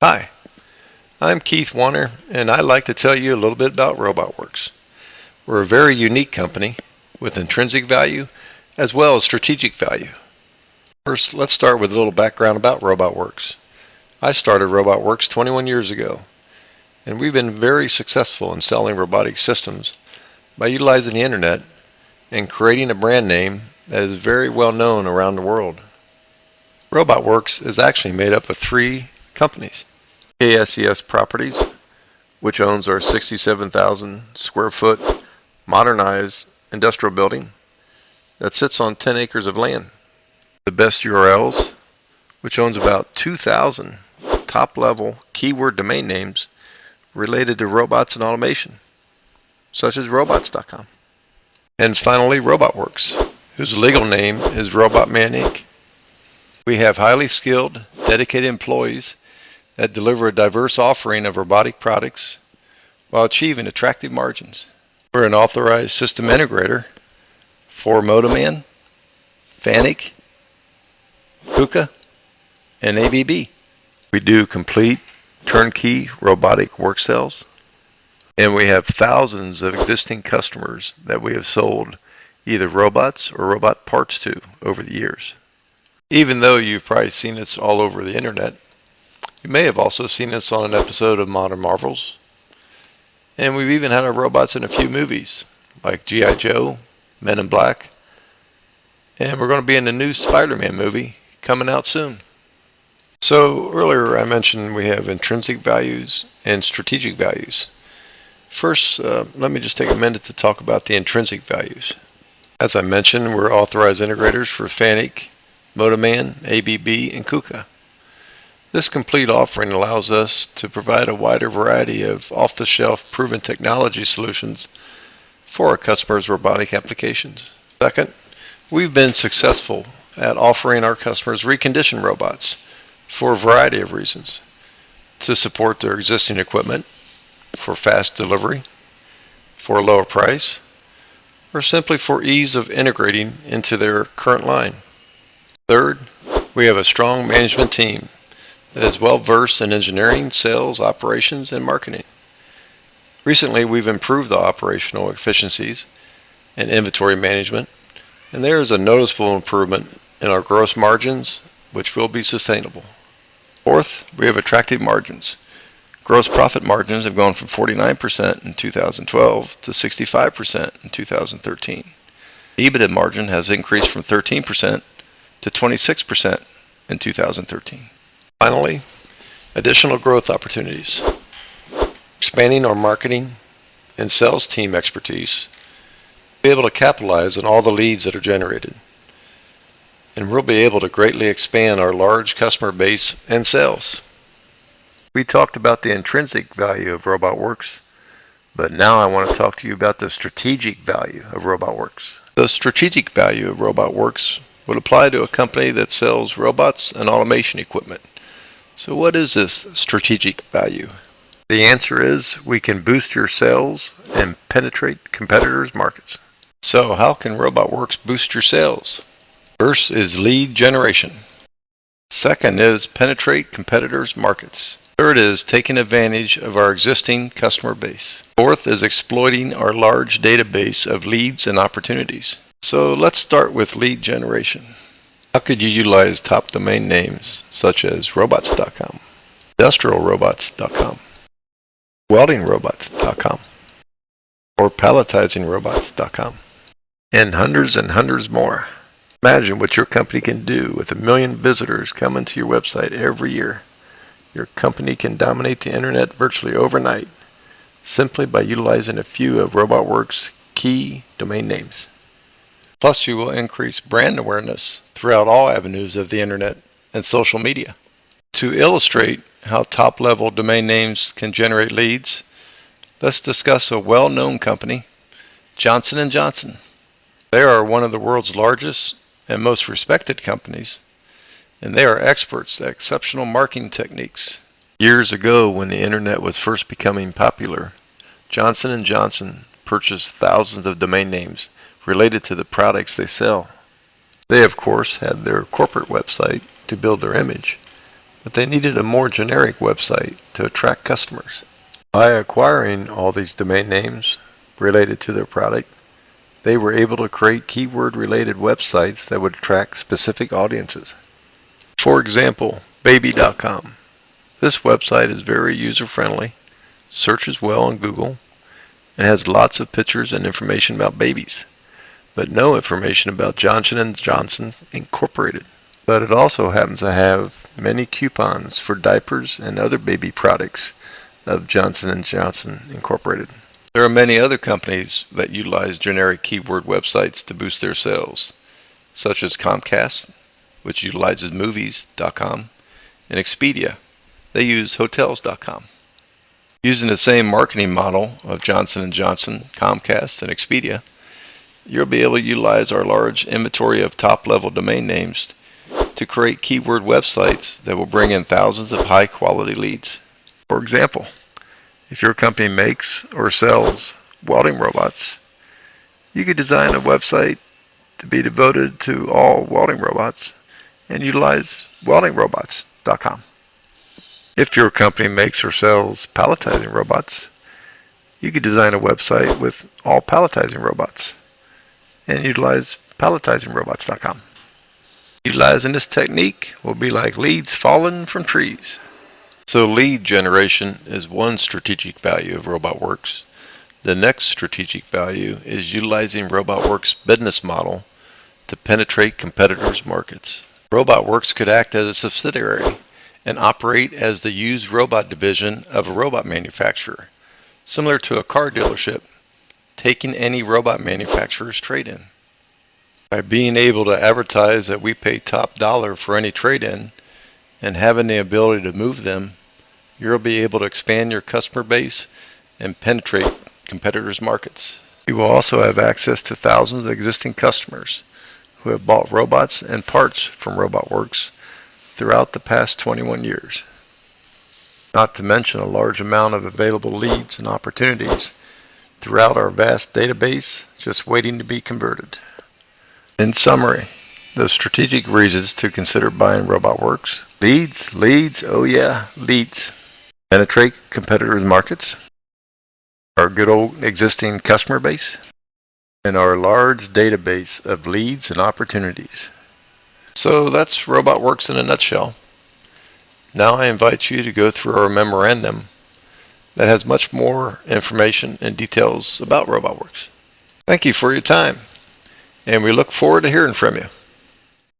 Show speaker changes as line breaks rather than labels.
Hi, I'm Keith Warner, and I'd like to tell you a little bit about RobotWorx. We're a very unique company with intrinsic value as well as strategic value. First, let's start with a little background about RobotWorx. I started RobotWorx 21 years ago, and we've been very successful in selling robotic systems by utilizing the internet and creating a brand name that is very well known around the world. RobotWorx is actually made up of three companies. KSES Properties, which owns our 67,000 square foot modernized industrial building that sits on 10 acres of land. The Best URLs, which owns about 2,000 top level keyword domain names related to robots and automation, such as robots.com. And finally, RobotWorx, whose legal name is RobotMan Inc. We have highly skilled, dedicated employees that deliver a diverse offering of robotic products while achieving attractive margins. We're an authorized system integrator for Motoman, Fanuc, KUKA, and ABB. We do complete turnkey robotic work cells, and we have thousands of existing customers that we have sold either robots or robot parts to over the years. Even though you've probably seen us all over the internet, you may have also seen us on an episode of Modern Marvels, and we've even had our robots in a few movies like G.I. Joe, Men in Black, and we're going to be in the new Spider-Man movie coming out soon. So earlier I mentioned we have intrinsic values and strategic values. First, let me just take a minute to talk about the intrinsic values. As I mentioned, we're authorized integrators for Fanuc, Motoman, ABB, and KUKA. This complete offering allows us to provide a wider variety of off-the-shelf proven technology solutions for our customers' robotic applications. Second, we've been successful at offering our customers reconditioned robots for a variety of reasons: to support their existing equipment, for fast delivery, for a lower price, or simply for ease of integrating into their current line. Third, we have a strong management team that is well versed in engineering, sales, operations, and marketing. Recently, we've improved the operational efficiencies and inventory management, and there is a noticeable improvement in our gross margins, which will be sustainable. Fourth, we have attractive margins. Gross profit margins have gone from 49% in 2012 to 65% in 2013. The EBITDA margin has increased from 13% to 26% in 2013. Finally, additional growth opportunities. Expanding our marketing and sales team expertise, be able to capitalize on all the leads that are generated. And we'll be able to greatly expand our large customer base and sales. We talked about the intrinsic value of RobotWorx, but now I want to talk to you about the strategic value of RobotWorx. The strategic value of RobotWorx would apply to a company that sells robots and automation equipment. So what is this strategic value? The answer is we can boost your sales and penetrate competitors' markets. So how can RobotWorx boost your sales? First is lead generation. Second is penetrate competitors' markets. Third is taking advantage of our existing customer base. Fourth is exploiting our large database of leads and opportunities. So let's start with lead generation. How could you utilize top domain names such as robots.com, industrialrobots.com, weldingrobots.com, or palletizingrobots.com, and hundreds more? Imagine what your company can do with 1 million visitors coming to your website every year. Your company can dominate the internet virtually overnight simply by utilizing a few of RobotWorx's key domain names. Plus, you will increase brand awareness throughout all avenues of the internet and social media. To illustrate how top-level domain names can generate leads, let's discuss a well-known company, Johnson & Johnson. They are one of the world's largest and most respected companies, and they are experts at exceptional marketing techniques. Years ago, when the internet was first becoming popular, Johnson & Johnson purchased thousands of domain names related to the products they sell. They, of course, had their corporate website to build their image, but they needed a more generic website to attract customers. By acquiring all these domain names related to their product, they were able to create keyword-related websites that would attract specific audiences. For example, baby.com. This website is very user-friendly, searches well on Google, and has lots of pictures and information about babies, but no information about Johnson & Johnson Incorporated. But it also happens to have many coupons for diapers and other baby products of Johnson & Johnson Incorporated. There are many other companies that utilize generic keyword websites to boost their sales, such as Comcast, which utilizes movies.com, and Expedia. They use hotels.com. Using the same marketing model of Johnson & Johnson, Comcast, and Expedia, you'll be able to utilize our large inventory of top-level domain names to create keyword websites that will bring in thousands of high-quality leads. For example, if your company makes or sells welding robots, you could design a website to be devoted to all welding robots and utilize weldingrobots.com. If your company makes or sells palletizing robots, you could design a website with all palletizing robots and utilize palletizingrobots.com. Utilizing this technique will be like leads falling from trees. So lead generation is one strategic value of RobotWorx. The next strategic value is utilizing RobotWorx' business model to penetrate competitors' markets. RobotWorx could act as a subsidiary and operate as the used robot division of a robot manufacturer, similar to a car dealership, taking any robot manufacturer's trade-in. By being able to advertise that we pay top dollar for any trade-in and having the ability to move them, you'll be able to expand your customer base and penetrate competitors' markets. You will also have access to thousands of existing customers who have bought robots and parts from RobotWorx throughout the past 21 years. Not to mention a large amount of available leads and opportunities throughout our vast database just waiting to be converted. In summary, the strategic reasons to consider buying RobotWorx: leads, oh yeah, leads. Penetrate competitors' markets, our good old existing customer base, and our large database of leads and opportunities. So that's RobotWorx in a nutshell. Now I invite you to go through our memorandum that has much more information and details about RobotWorx. Thank you for your time, and we look forward to hearing from you.